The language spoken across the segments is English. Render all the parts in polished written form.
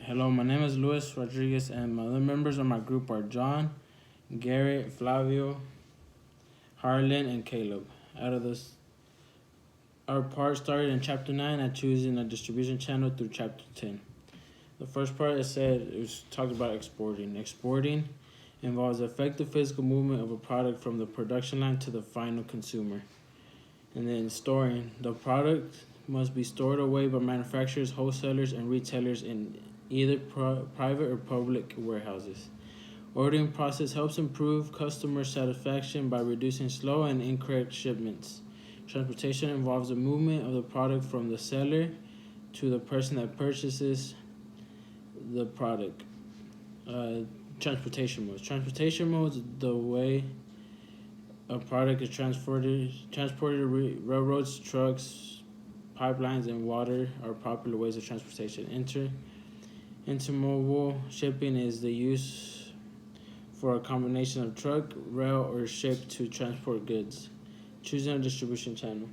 Hello, my name is Luis Rodriguez, and my other members of my group are John, Garrett, Flavio, Harlan, and Caleb. Out of this, our part started in chapter 9 at choosing a distribution channel through chapter 10. The first part it was talked about exporting. Exporting involves effective physical movement of a product from the production line to the final consumer. And then storing. The product must be stored away by manufacturers, wholesalers, and retailers in either private or public warehouses. Ordering process helps improve customer satisfaction by reducing slow and incorrect shipments. Transportation involves the movement of the product from the seller to the person that purchases the product. Transportation modes. Transportation modes the way a product is transported. Railroads, trucks, pipelines, and water are popular ways of transportation. Intermodal shipping is the use for a combination of truck, rail, or ship to transport goods. Choosing a distribution channel.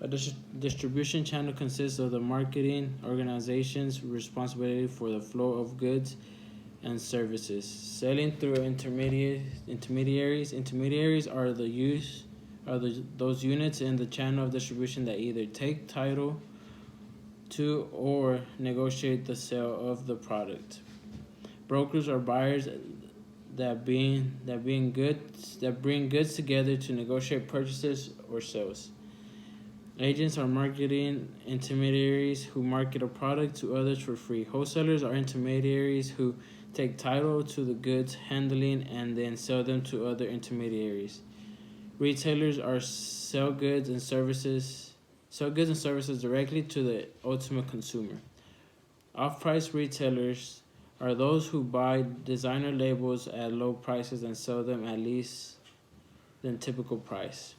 A distribution channel consists of the marketing organization's responsibility for the flow of goods and services. Selling through intermediaries. Intermediaries are those units in the channel of distribution that either take title to or negotiate the sale of the product. Brokers are buyers that bring goods together to negotiate purchases or sales. Agents are marketing intermediaries who market a product to others for free. Wholesalers are intermediaries who take title to the goods handling and then sell them to other intermediaries. Retailers are sell goods and services directly to the ultimate consumer. Off-price retailers are those who buy designer labels at low prices and sell them at least than typical price.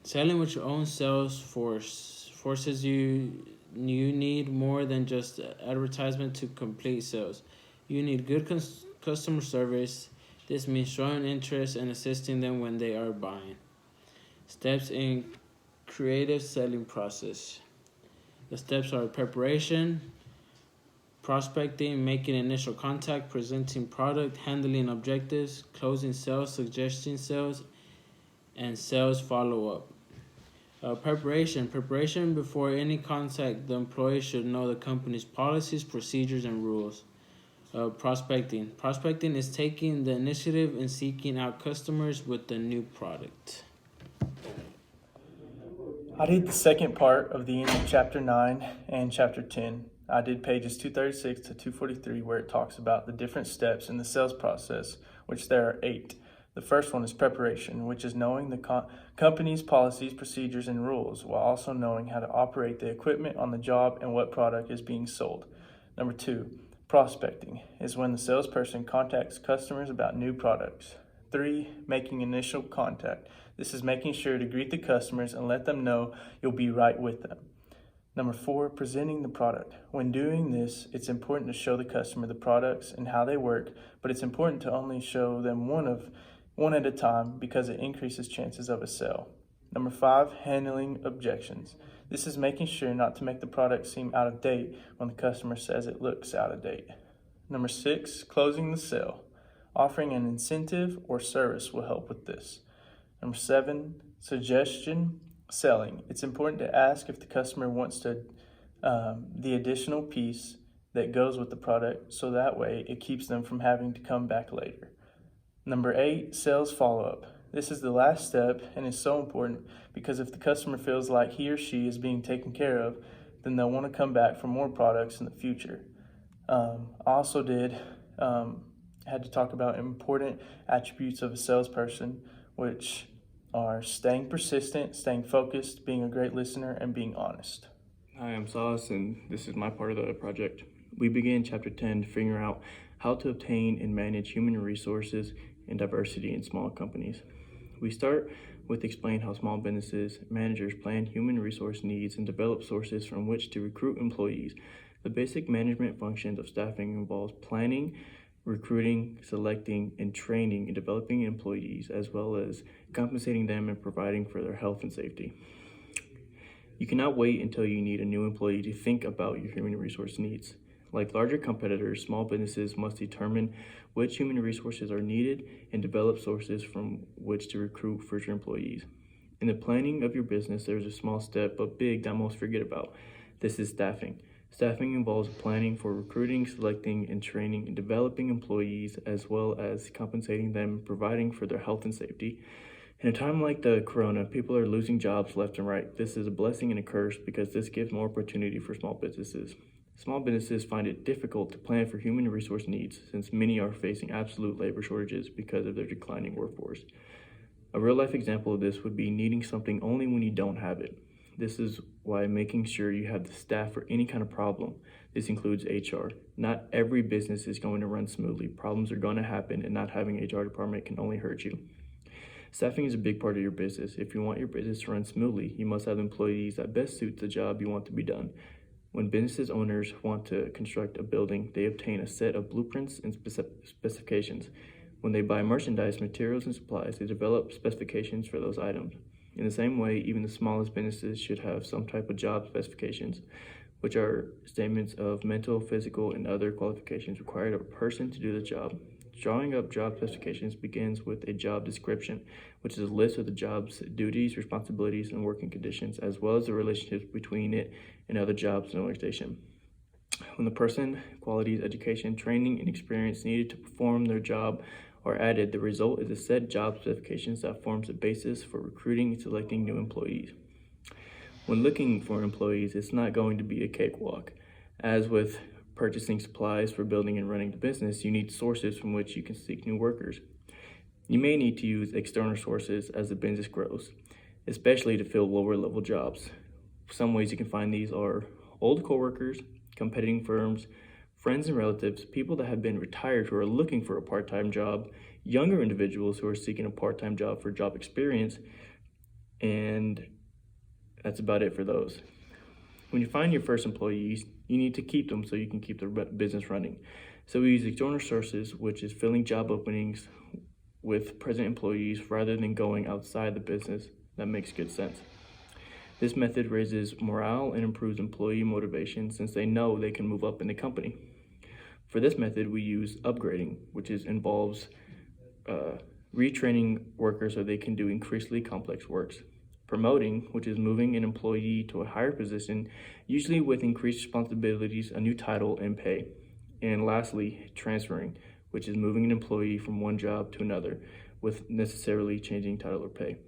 Selling with your own sales force forces you need more than just advertisement to complete sales. You need good customer service. This means showing interest and assisting them when they are buying. Steps in creative selling process. The steps are preparation, prospecting, making initial contact, presenting product, handling objectives, closing sales, suggesting sales, and sales follow-up. Preparation before any contact, the employee should know the company's policies, procedures, and rules. Prospecting is taking the initiative in seeking out customers with the new product. I did the second part of the end of chapter 9 and chapter 10. I did pages 236 to 243 where it talks about the different steps in the sales process, which there are 8. The first one is preparation, which is knowing the company's policies, procedures, and rules, while also knowing how to operate the equipment on the job and what product is being sold. Number 2, prospecting is when the salesperson contacts customers about new products. 3, making initial contact. This is making sure to greet the customers and let them know you'll be right with them. Number 4, presenting the product. When doing this, it's important to show the customer the products and how they work, but it's important to only show them one at a time because it increases chances of a sale. Number 5, handling objections. This is making sure not to make the product seem out of date when the customer says it looks out of date. Number 6, closing the sale. Offering an incentive or service will help with this. Number 7, suggestion selling. It's important to ask if the customer wants the additional piece that goes with the product, so that way it keeps them from having to come back later. Number 8, sales follow-up. This is the last step and is so important because if the customer feels like he or she is being taken care of, then they'll want to come back for more products in the future. I also had to talk about important attributes of a salesperson, which are staying persistent, staying focused, being a great listener, and being honest. Hi, I'm Sauce, and this is my part of the project. We begin chapter 10 to figure out how to obtain and manage human resources and diversity in small companies. We start with explaining how small businesses managers plan human resource needs and develop sources from which to recruit employees. The basic management functions of staffing involves planning, recruiting, selecting, and training and developing employees, as well as compensating them and providing for their health and safety. You cannot wait until you need a new employee to think about your human resource needs. Like larger competitors, small businesses must determine which human resources are needed and develop sources from which to recruit future employees. In the planning of your business, there's a small step, but big, that most forget about. This is staffing. Staffing involves planning for recruiting, selecting, and training and developing employees, as well as compensating them, providing for their health and safety. In a time like the corona, people are losing jobs left and right. This is a blessing and a curse because this gives more opportunity for small businesses. Small businesses find it difficult to plan for human resource needs since many are facing absolute labor shortages because of their declining workforce. A real-life example of this would be needing something only when you don't have it. This is why making sure you have the staff for any kind of problem. This includes HR. Not every business is going to run smoothly. Problems are going to happen, and not having an HR department can only hurt you. Staffing is a big part of your business. If you want your business to run smoothly, you must have employees that best suit the job you want to be done. When business owners want to construct a building, they obtain a set of blueprints and specifications. When they buy merchandise, materials, and supplies, they develop specifications for those items. In the same way, even the smallest businesses should have some type of job specifications, which are statements of mental, physical, and other qualifications required of a person to do the job. Drawing up job specifications begins with a job description, which is a list of the job's duties, responsibilities, and working conditions, as well as the relationships between it and other jobs in the organization. When the person, qualities, education, training, and experience needed to perform their job are added, the result is a set job specifications that forms the basis for recruiting and selecting new employees. When looking for employees, it's not going to be a cakewalk. As with purchasing supplies for building and running the business, you need sources from which you can seek new workers. You may need to use external sources as the business grows, especially to fill lower level jobs. Some ways you can find these are old coworkers, competing firms, friends and relatives, people that have been retired who are looking for a part-time job, younger individuals who are seeking a part-time job for job experience, and that's about it for those. When you find your first employees, you need to keep them so you can keep the business running. So we use external sources, which is filling job openings with present employees rather than going outside the business. That makes good sense. This method raises morale and improves employee motivation since they know they can move up in the company. For this method, we use upgrading, which involves retraining workers so they can do increasingly complex works. Promoting, which is moving an employee to a higher position, usually with increased responsibilities, a new title, and pay. And lastly, transferring, which is moving an employee from one job to another with necessarily changing title or pay.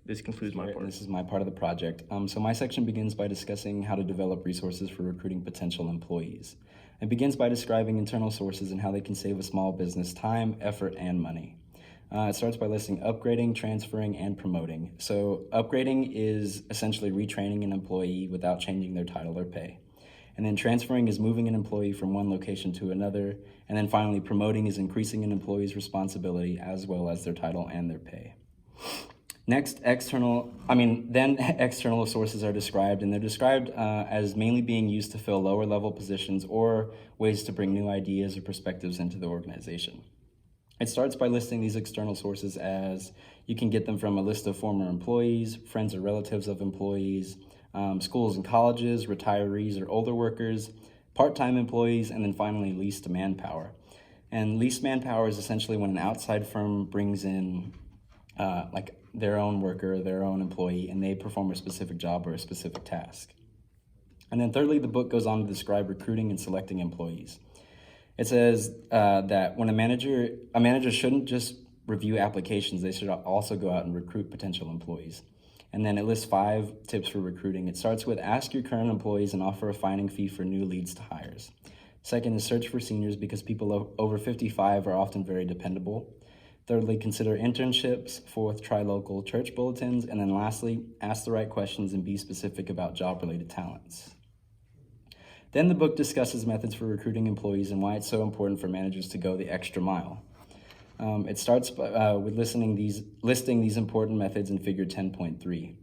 This concludes my part. This is my part of the project. So my section begins by discussing how to develop resources for recruiting potential employees. It begins by describing internal sources and how they can save a small business time, effort, and money. It starts by listing upgrading, transferring, and promoting. So upgrading is essentially retraining an employee without changing their title or pay. And then transferring is moving an employee from one location to another. And then finally, promoting is increasing an employee's responsibility as well as their title and their pay. Next, external sources are described, and they're described as mainly being used to fill lower level positions or ways to bring new ideas or perspectives into the organization. It starts by listing these external sources as you can get them from a list of former employees, friends or relatives of employees, schools and colleges, retirees or older workers, part-time employees, and then finally leased manpower. And leased manpower is essentially when an outside firm brings in their own worker, their own employee, and they perform a specific job or a specific task. And then thirdly, the book goes on to describe recruiting and selecting employees. It says that when a manager shouldn't just review applications, they should also go out and recruit potential employees. And then it lists 5 tips for recruiting. It starts with ask your current employees and offer a finding fee for new leads to hires. Second is search for seniors because people over 55 are often very dependable. Thirdly, consider internships. Fourth, try local church bulletins. And then lastly, ask the right questions and be specific about job-related talents. Then the book discusses methods for recruiting employees and why it's so important for managers to go the extra mile. It starts with listing these important methods in figure 10.3.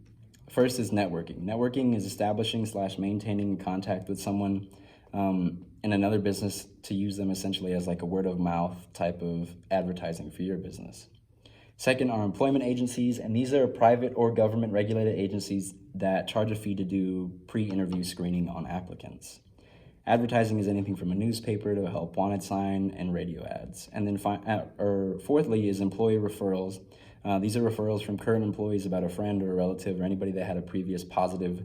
First is networking. Networking is establishing/maintaining contact with someone in another business to use them essentially as like a word of mouth type of advertising for your business. Second are employment agencies, and these are private or government regulated agencies that charge a fee to do pre-interview screening on applicants. Advertising is anything from a newspaper to a help wanted sign and radio ads. And then fourthly is employee referrals. These are referrals from current employees about a friend or a relative or anybody that had a previous positive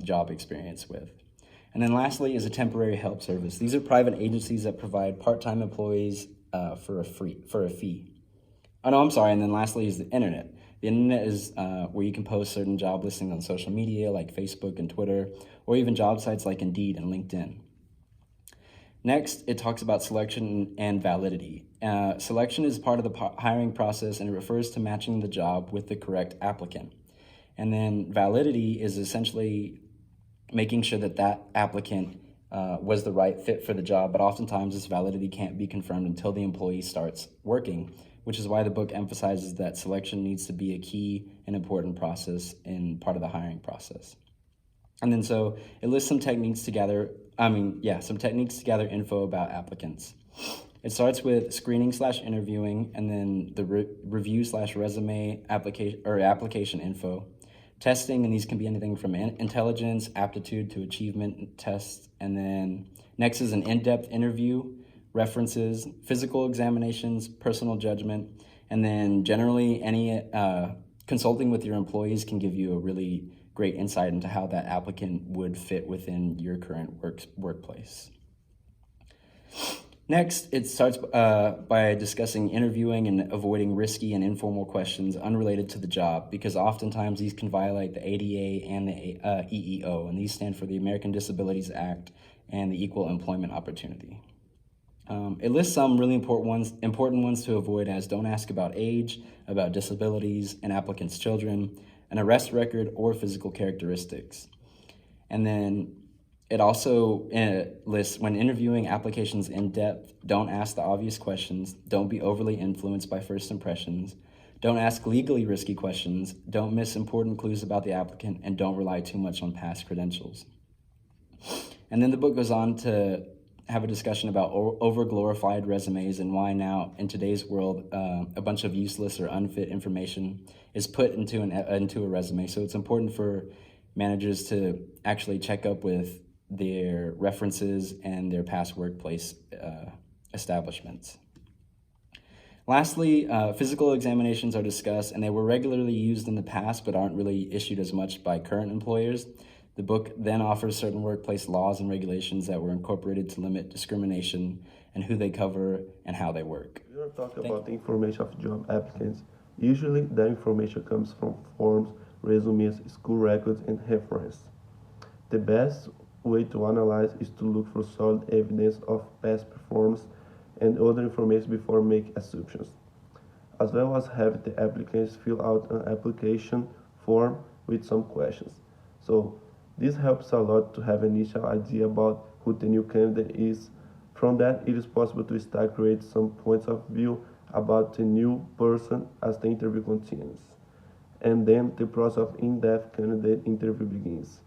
job experience with. And then lastly is a temporary help service. These are private agencies that provide part-time employees for a fee. Oh no, I'm sorry. And then lastly is the internet. The internet is where you can post certain job listings on social media like Facebook and Twitter, or even job sites like Indeed and LinkedIn. Next, it talks about selection and validity. Selection is part of the hiring process, and it refers to matching the job with the correct applicant. And then validity is essentially making sure that that applicant was the right fit for the job, but oftentimes this validity can't be confirmed until the employee starts working, which is why the book emphasizes that selection needs to be a key and important process in part of the hiring process. And then so it lists some techniques to gather info about applicants. It starts with screening/interviewing, and then the review/resume application info. Testing, and these can be anything from intelligence, aptitude to achievement tests. And then next is an in-depth interview, references, physical examinations, personal judgment, and then generally any consulting with your employees can give you a really great insight into how that applicant would fit within your current workplace. Next, it starts by discussing interviewing and avoiding risky and informal questions unrelated to the job, because oftentimes these can violate the ADA and the EEO, and these stand for the American Disabilities Act and the Equal Employment Opportunity. It lists some really important ones to avoid, as don't ask about age, about disabilities, and applicants' children, an arrest record, or physical characteristics. And then it also lists, when interviewing applications in depth, don't ask the obvious questions, don't be overly influenced by first impressions, don't ask legally risky questions, don't miss important clues about the applicant, and don't rely too much on past credentials. And then the book goes on to have a discussion about over-glorified resumes and why now, in today's world, a bunch of useless or unfit information is put into a resume. So it's important for managers to actually check up with their references and their past workplace establishments. Lastly, physical examinations are discussed, and they were regularly used in the past but aren't really issued as much by current employers. The book then offers certain workplace laws and regulations that were incorporated to limit discrimination and who they cover and how they work. We are talking about the information of job applicants. Usually, that information comes from forms, resumes, school records, and references. The best way to analyze is to look for solid evidence of past performance and other information before making assumptions, as well as have the applicants fill out an application form with some questions. So this helps a lot to have an initial idea about who the new candidate is. From that, it is possible to start creating some points of view about the new person as the interview continues. And then the process of in-depth candidate interview begins.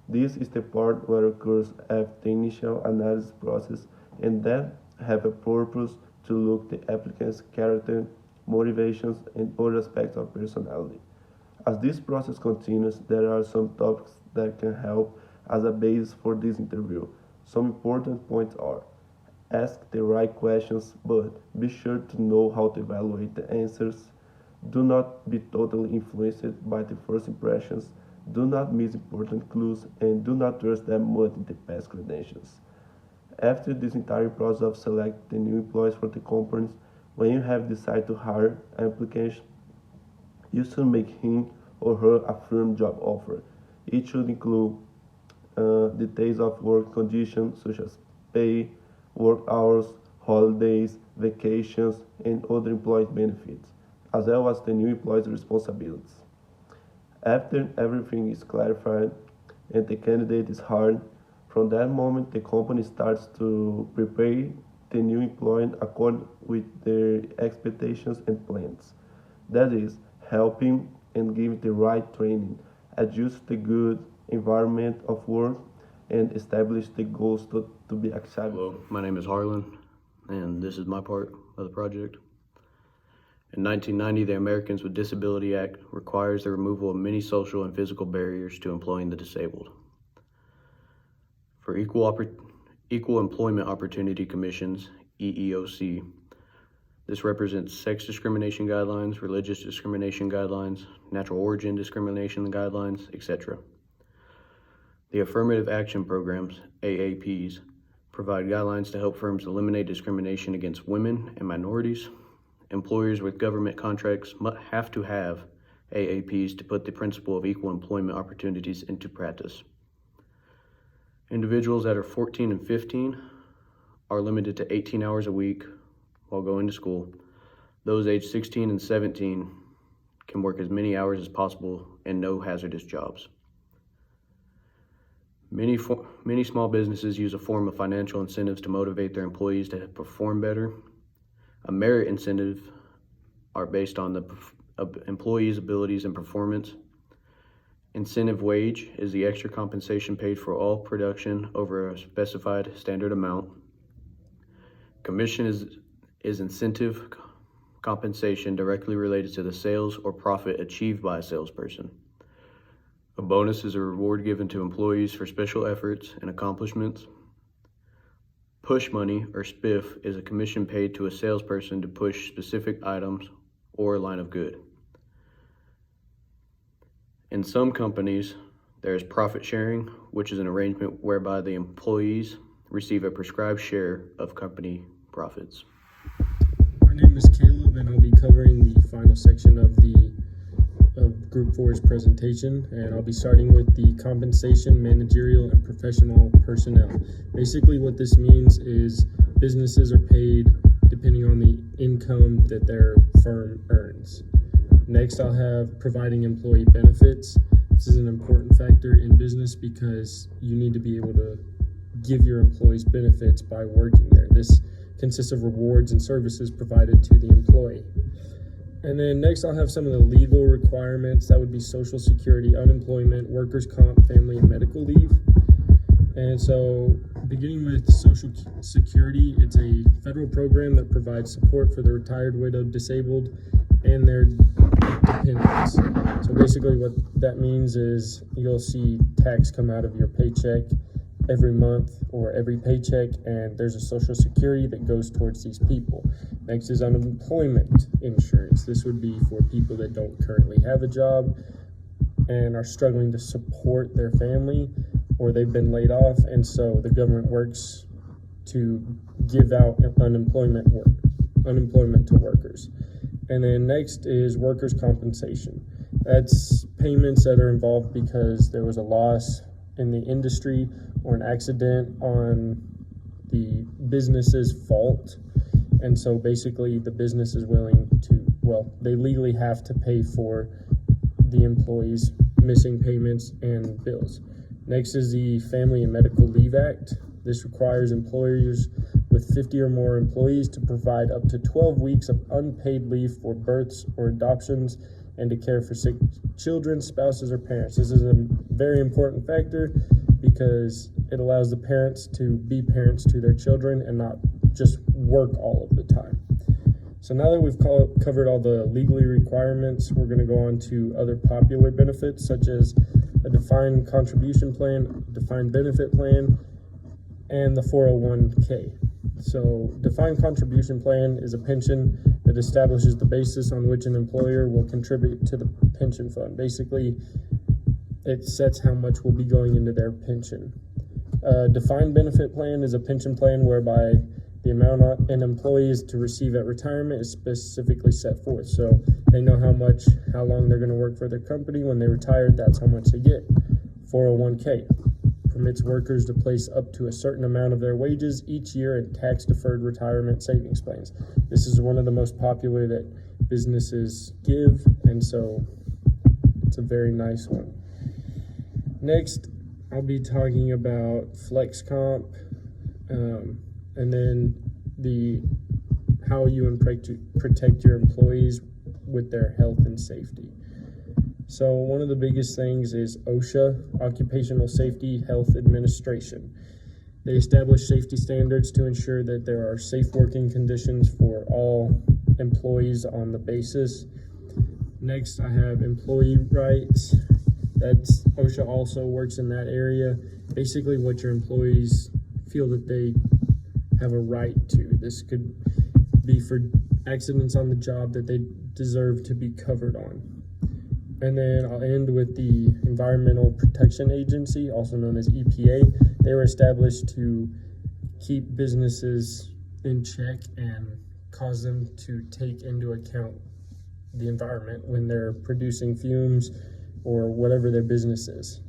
This is the part where occurs after the initial analysis process, and that have a purpose to look the applicant's character, motivations, and other aspects of personality. As this process continues, there are some topics that can help as a base for this interview. Some important points are: ask the right questions, but be sure to know how to evaluate the answers. Do not be totally influenced by the first impressions. Do not miss important clues, and do not trust them much in the past credentials. After this entire process of selecting the new employees for the companies, when you have decided to hire an applicant, you should make him or her a firm job offer. It should include details of work conditions such as pay, work hours, holidays, vacations, and other employee benefits, as well as the new employee's responsibilities. After everything is clarified and the candidate is hired, from that moment the company starts to prepare the new employee according with their expectations and plans. That is, helping and give the right training, adjust the good environment of work, and establish the goals to be achieved. Hello, my name is Harlan, and this is my part of the project. In 1990, the Americans with Disability Act requires the removal of many social and physical barriers to employing the disabled. For Equal Employment Opportunity Commissions, EEOC. This represents sex discrimination guidelines, religious discrimination guidelines, natural origin discrimination guidelines, etc. The Affirmative Action Programs, AAPs, provide guidelines to help firms eliminate discrimination against women and minorities. Employers with government contracts have to have AAPs to put the principle of equal employment opportunities into practice. Individuals that are 14 and 15 are limited to 18 hours a week while going to school. Those aged 16 and 17 can work as many hours as possible and no hazardous jobs. Many small businesses use a form of financial incentives to motivate their employees to perform better. A merit incentive are based on the employee's abilities and performance. Incentive wage is the extra compensation paid for all production over a specified standard amount. Commission is incentive compensation directly related to the sales or profit achieved by a salesperson. A bonus is a reward given to employees for special efforts and accomplishments. Push money, or SPIF, is a commission paid to a salesperson to push specific items or a line of good. In some companies, there is profit sharing, which is an arrangement whereby the employees receive a prescribed share of company profits. My name is Caleb, and I'll be covering the final section of Group 4's presentation, and I'll be starting with the compensation, managerial, and professional personnel. Basically, what this means is businesses are paid depending on the income that their firm earns. Next, I'll have providing employee benefits. This is an important factor in business because you need to be able to give your employees benefits by working there. This consists of rewards and services provided to the employee. And then next, I'll have some of the legal requirements. That would be Social Security, unemployment, workers' comp, family, and medical leave. And so, beginning with Social Security, it's a federal program that provides support for the retired, widowed, disabled, and their dependents. So basically what that means is you'll see tax come out of your paycheck every month or every paycheck, and there's a Social Security that goes towards these people. Next is unemployment insurance. This would be for people that don't currently have a job and are struggling to support their family, or they've been laid off, and so the government works to give out unemployment to workers. And then next is workers' compensation. That's payments that are involved because there was a loss in the industry or an accident on the business's fault. And so basically the business is willing to, they legally have to pay for the employees' missing payments and bills. Next is the Family and Medical Leave Act. This requires employers with 50 or more employees to provide up to 12 weeks of unpaid leave for births or adoptions and to care for sick children, spouses, or parents. This is a very important factor because it allows the parents to be parents to their children and not just work all of the time. So now that we've covered all the legally requirements, we're going to go on to other popular benefits such as a defined contribution plan, defined benefit plan, and the 401k. So defined contribution plan is a pension that establishes the basis on which an employer will contribute to the pension fund. Basically, it sets how much will be going into their pension. Defined benefit plan is a pension plan whereby the amount an employee is to receive at retirement is specifically set forth. So they know how long they're going to work for their company. When they retire, that's how much they get. 401k permits workers to place up to a certain amount of their wages each year in tax-deferred retirement savings plans. This is one of the most popular that businesses give, and so it's a very nice one. Next, I'll be talking about flex comp, and then how you protect your employees with their health and safety. So one of the biggest things is OSHA, Occupational Safety Health Administration. They establish safety standards to ensure that there are safe working conditions for all employees on the basis. Next, I have employee rights. OSHA also works in that area. Basically what your employees feel that they have a right to. This could be for accidents on the job that they deserve to be covered on. And then I'll end with the Environmental Protection Agency, also known as EPA. They were established to keep businesses in check and cause them to take into account the environment when they're producing fumes or whatever their business is.